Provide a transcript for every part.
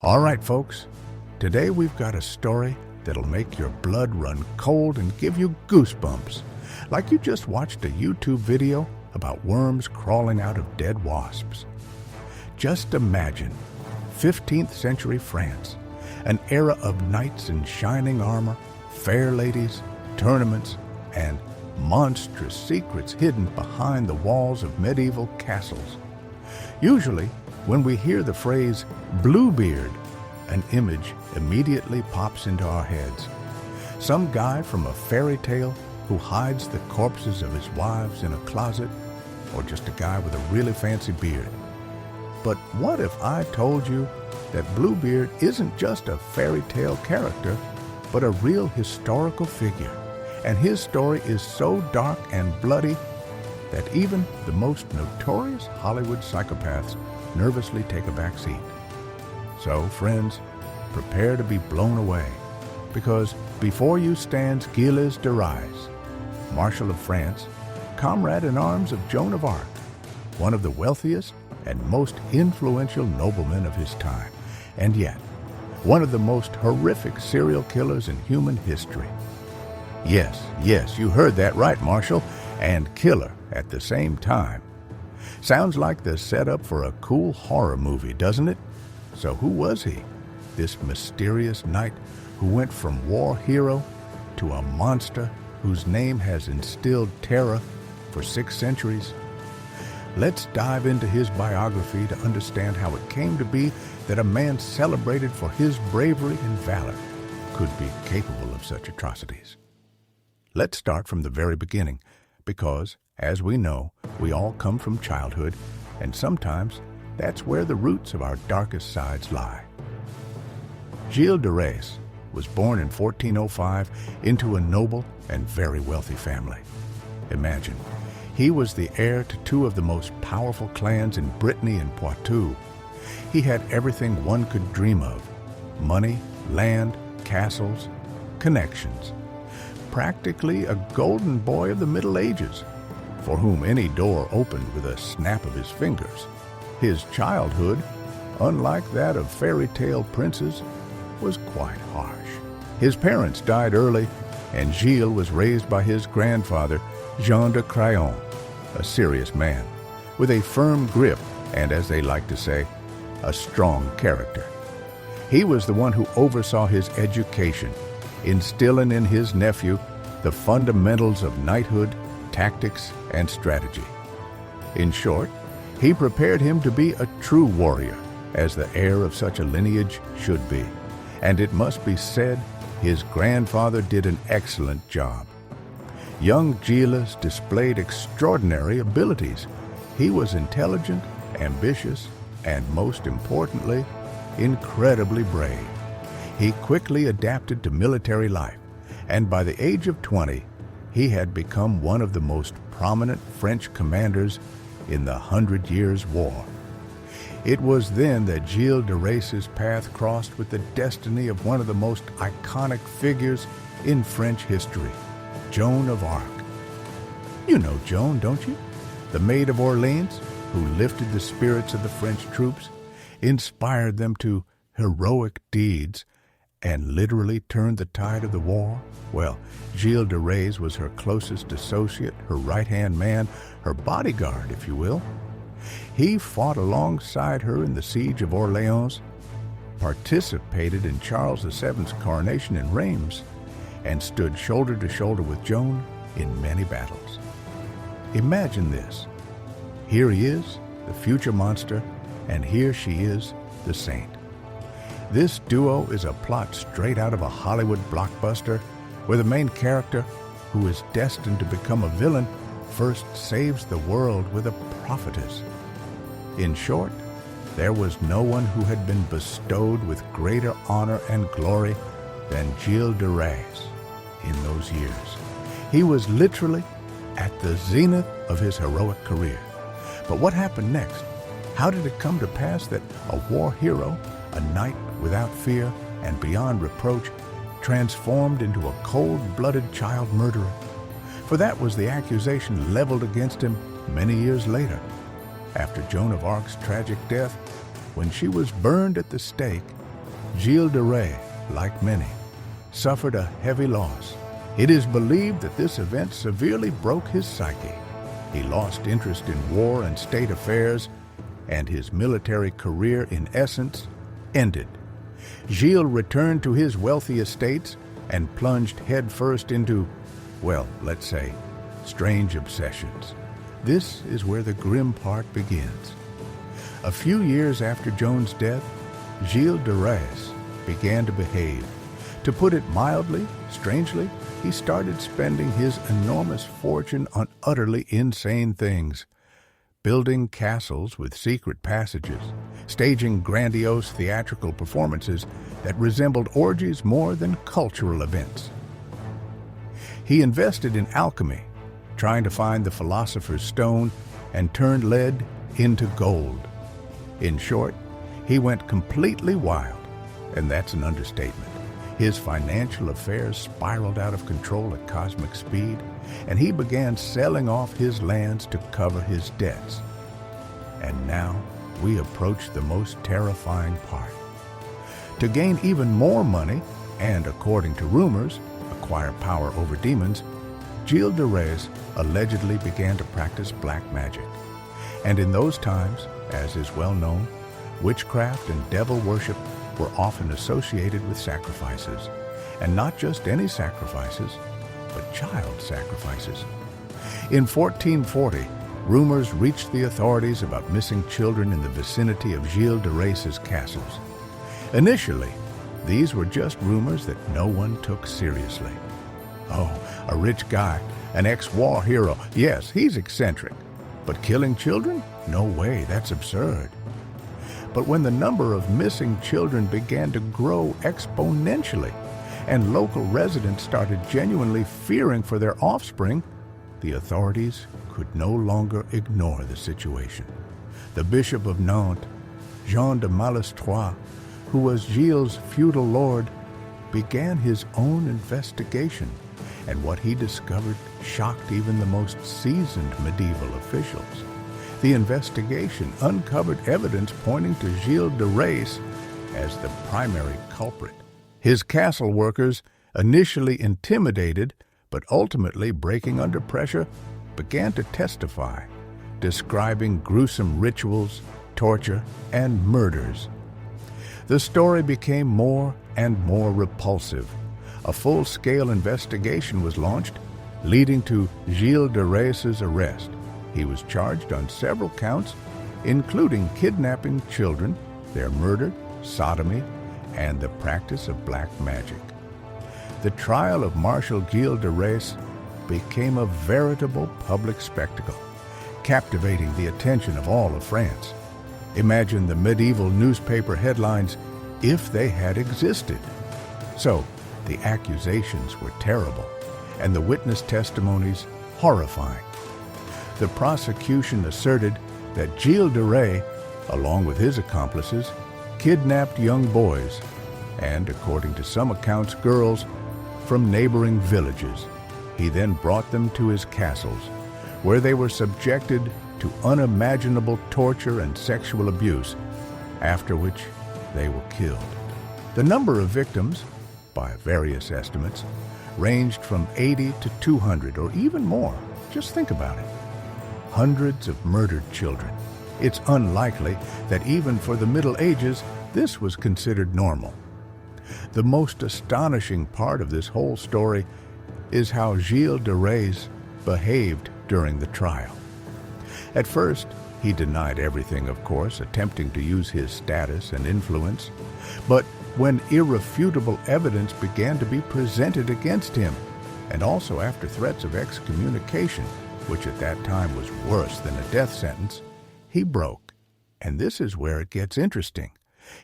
All right, folks, today we've got a story that'll make your blood run cold and give you goosebumps, like you just watched a YouTube video about worms crawling out of dead wasps. Just imagine 15th century France, an era of knights in shining armor, fair ladies, tournaments, and monstrous secrets hidden behind the walls of medieval castles. Usually, when we hear the phrase Bluebeard, an image immediately pops into our heads. Some guy from a fairy tale who hides the corpses of his wives in a closet, or just a guy with a really fancy beard. But what if I told you that Bluebeard isn't just a fairy tale character, but a real historical figure, and his story is so dark and bloody that even the most notorious Hollywood psychopaths nervously take a back seat. So, friends, prepare to be blown away, because before you stands Gilles de Rais, Marshal of France, comrade in arms of Joan of Arc, one of the wealthiest and most influential noblemen of his time, and yet one of the most horrific serial killers in human history. Yes, you heard that right, Marshal, and killer at the same time. Sounds like the setup for a cool horror movie, doesn't it? So who was he, this mysterious knight who went from war hero to a monster whose name has instilled terror for 6 centuries? Let's dive into his biography to understand how it came to be that a man celebrated for his bravery and valor could be capable of such atrocities. Let's start from the very beginning, because, as we know, we all come from childhood, and sometimes that's where the roots of our darkest sides lie. Gilles de Rais was born in 1405 into a noble and very wealthy family. Imagine, he was the heir to 2 of the most powerful clans in Brittany and Poitou. He had everything one could dream of: money, land, castles, connections. Practically a golden boy of the Middle Ages, for whom any door opened with a snap of his fingers. His childhood, unlike that of fairy tale princes, was quite harsh. His parents died early, and Gilles was raised by his grandfather, Jean de Craon, a serious man, with a firm grip and, as they like to say, a strong character. He was the one who oversaw his education, instilling in his nephew the fundamentals of knighthood, tactics, and strategy. In short, he prepared him to be a true warrior, as the heir of such a lineage should be. And it must be said, his grandfather did an excellent job. Young Gilles displayed extraordinary abilities. He was intelligent, ambitious, and most importantly, incredibly brave. He quickly adapted to military life, and by the age of 20, he had become one of the most prominent French commanders in the 100 Years' War. It was then that Gilles de Rais's path crossed with the destiny of one of the most iconic figures in French history, Joan of Arc. You know Joan, don't you? The Maid of Orleans, who lifted the spirits of the French troops, inspired them to heroic deeds, and literally turned the tide of the war. Well, Gilles de Rais was her closest associate, her right-hand man, her bodyguard, if you will. He fought alongside her in the siege of Orleans, participated in Charles VII's coronation in Reims, and stood shoulder to shoulder with Joan in many battles. Imagine this. Here he is, the future monster, and here she is, the saint. This duo is a plot straight out of a Hollywood blockbuster, where the main character, who is destined to become a villain, first saves the world with a prophetess. In short, there was no one who had been bestowed with greater honor and glory than Gilles de Rais in those years. He was literally at the zenith of his heroic career. But what happened next? How did it come to pass that a war hero, a knight without fear and beyond reproach, transformed into a cold-blooded child murderer? For that was the accusation leveled against him many years later. After Joan of Arc's tragic death, when she was burned at the stake, Gilles de Rais, like many, suffered a heavy loss. It is believed that this event severely broke his psyche. He lost interest in war and state affairs, and his military career, in essence, ended. Gilles returned to his wealthy estates and plunged headfirst into, well, let's say, strange obsessions. This is where the grim part begins. A few years after Joan's death, Gilles de Rais began to behave. To put it mildly, strangely, he started spending his enormous fortune on utterly insane things. Building castles with secret passages, staging grandiose theatrical performances that resembled orgies more than cultural events. He invested in alchemy, trying to find the philosopher's stone, and turned lead into gold. In short, he went completely wild, and that's an understatement. His financial affairs spiraled out of control at cosmic speed, and he began selling off his lands to cover his debts. And now we approach the most terrifying part. To gain even more money, and according to rumors, acquire power over demons, Gilles de Rais allegedly began to practice black magic. And in those times, as is well known, witchcraft and devil worship were often associated with sacrifices, and not just any sacrifices, but child sacrifices. In 1440, rumors reached the authorities about missing children in the vicinity of Gilles de Rais's castles. Initially, these were just rumors that no one took seriously. Oh, a rich guy, an ex-war hero, yes, he's eccentric. But killing children? No way, that's absurd. But when the number of missing children began to grow exponentially, and local residents started genuinely fearing for their offspring, the authorities could no longer ignore the situation. The Bishop of Nantes, Jean de Malestroit, who was Gilles' feudal lord, began his own investigation, and what he discovered shocked even the most seasoned medieval officials. The investigation uncovered evidence pointing to Gilles de Rais as the primary culprit. His castle workers, initially intimidated but ultimately breaking under pressure, began to testify, describing gruesome rituals, torture, and murders. The story became more and more repulsive. A full-scale investigation was launched, leading to Gilles de Rais's arrest. He was charged on several counts, including kidnapping children, their murder, sodomy, and the practice of black magic. The trial of Marshal Gilles de Rais became a veritable public spectacle, captivating the attention of all of France. Imagine the medieval newspaper headlines if they had existed. So, the accusations were terrible, and the witness testimonies horrifying. The prosecution asserted that Gilles de Rais, along with his accomplices, kidnapped young boys, and, according to some accounts, girls, from neighboring villages. He then brought them to his castles, where they were subjected to unimaginable torture and sexual abuse, after which they were killed. The number of victims, by various estimates, ranged from 80 to 200 or even more. Just think about it. Hundreds of murdered children. It's unlikely that even for the Middle Ages, this was considered normal. The most astonishing part of this whole story is how Gilles de Rais behaved during the trial. At first, he denied everything, of course, attempting to use his status and influence. But when irrefutable evidence began to be presented against him, and also after threats of excommunication, which at that time was worse than a death sentence, he broke. And this is where it gets interesting.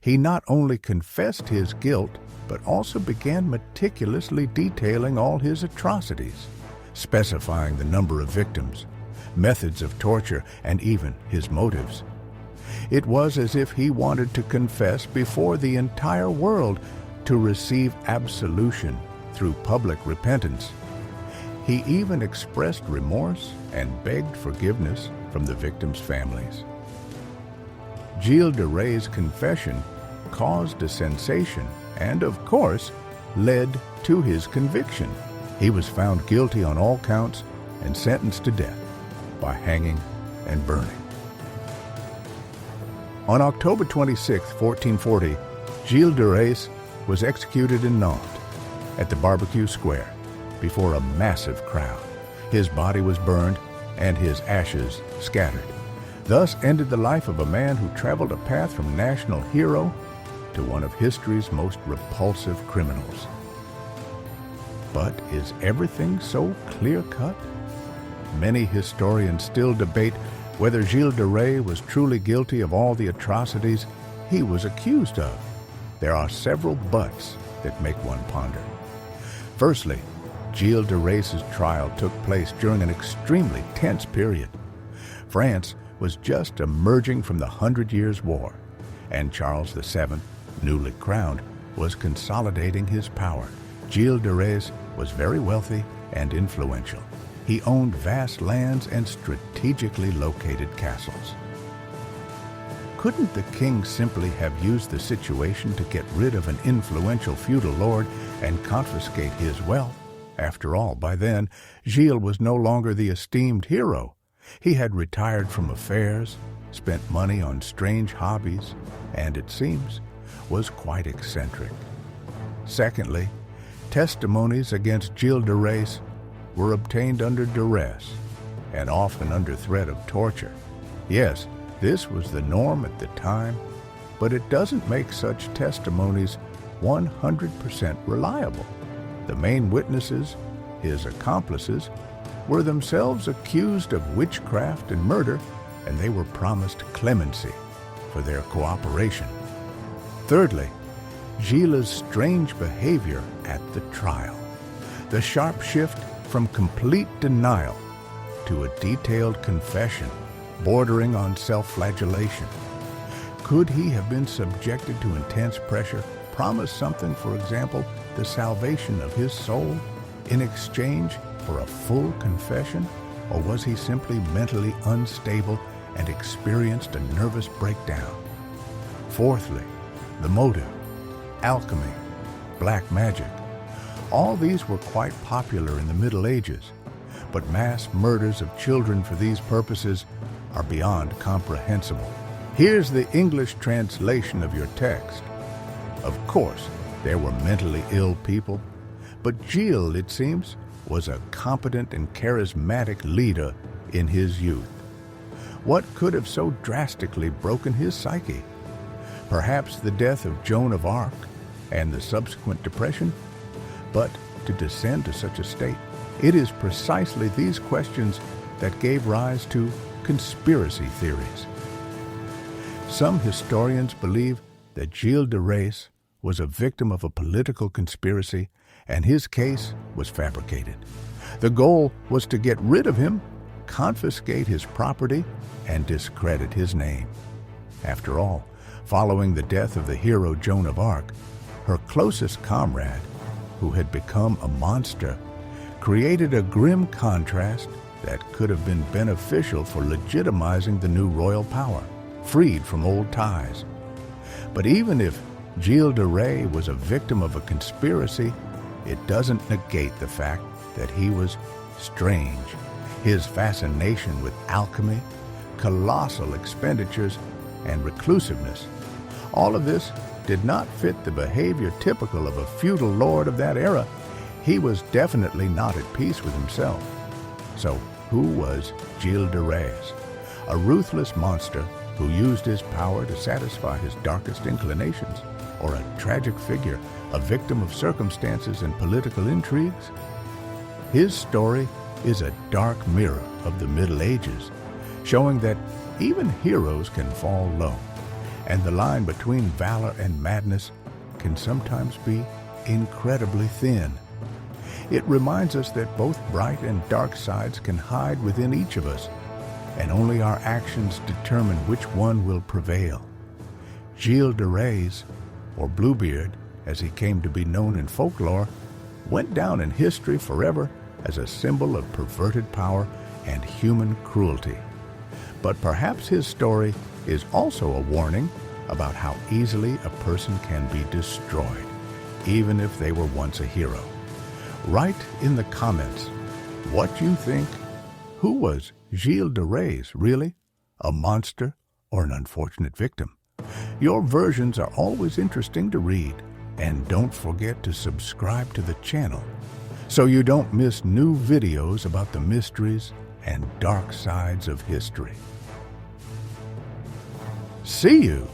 He not only confessed his guilt, but also began meticulously detailing all his atrocities, specifying the number of victims, methods of torture, and even his motives. It was as if he wanted to confess before the entire world to receive absolution through public repentance. He even expressed remorse and begged forgiveness from the victims' families. Gilles de Rais' confession caused a sensation and, of course, led to his conviction. He was found guilty on all counts and sentenced to death by hanging and burning. On October 26, 1440, Gilles de Rais was executed in Nantes at the Barbecue Square before a massive crowd. His body was burned and his ashes scattered. Thus ended the life of a man who traveled a path from national hero to one of history's most repulsive criminals. But is everything so clear-cut? Many historians still debate whether Gilles de Rais was truly guilty of all the atrocities he was accused of. There are several buts that make one ponder. Firstly, Gilles de Rais' trial took place during an extremely tense period. France was just emerging from the 100 Years' War, and Charles VII, newly crowned, was consolidating his power. Gilles de Rais was very wealthy and influential. He owned vast lands and strategically located castles. Couldn't the king simply have used the situation to get rid of an influential feudal lord and confiscate his wealth? After all, by then, Gilles was no longer the esteemed hero. He had retired from affairs, spent money on strange hobbies, and, it seems, was quite eccentric. Secondly, testimonies against Gilles de Rais were obtained under duress and often under threat of torture. Yes, this was the norm at the time, but it doesn't make such testimonies 100% reliable. The main witnesses, his accomplices, were themselves accused of witchcraft and murder, and they were promised clemency for their cooperation. Thirdly, Gilles' strange behavior at the trial. The sharp shift from complete denial to a detailed confession bordering on self-flagellation. Could he have been subjected to intense pressure, promised something, for example, the salvation of his soul, in exchange for a full confession? Or was he simply mentally unstable and experienced a nervous breakdown? Fourthly, the motive, alchemy, black magic. All these were quite popular in the Middle Ages, but mass murders of children for these purposes are beyond comprehensible. Here's the English translation of your text. Of course, there were mentally ill people, but Gilles, it seems, was a competent and charismatic leader in his youth. What could have so drastically broken his psyche? Perhaps the death of Joan of Arc and the subsequent depression? But to descend to such a state, it is precisely these questions that gave rise to conspiracy theories. Some historians believe that Gilles de Rais was a victim of a political conspiracy and his case was fabricated. The goal was to get rid of him, confiscate his property, and discredit his name. After all, following the death of the hero Joan of Arc, her closest comrade, who had become a monster, created a grim contrast that could have been beneficial for legitimizing the new royal power, freed from old ties. But even if Gilles de Rais was a victim of a conspiracy, it doesn't negate the fact that he was strange. His fascination with alchemy, colossal expenditures, and reclusiveness, all of this did not fit the behavior typical of a feudal lord of that era. He was definitely not at peace with himself. So, who was Gilles de Rais? A ruthless monster who used his power to satisfy his darkest inclinations, or a tragic figure, a victim of circumstances and political intrigues? His story is a dark mirror of the Middle Ages, showing that even heroes can fall low, and the line between valor and madness can sometimes be incredibly thin. It reminds us that both bright and dark sides can hide within each of us, and only our actions determine which one will prevail. Gilles de Rais, or Bluebeard, as he came to be known in folklore, went down in history forever as a symbol of perverted power and human cruelty. But perhaps his story is also a warning about how easily a person can be destroyed, even if they were once a hero. Write in the comments what you think. Who was Gilles de Rais, really? A monster or an unfortunate victim? Your versions are always interesting to read. And don't forget to subscribe to the channel so you don't miss new videos about the mysteries and dark sides of history. See you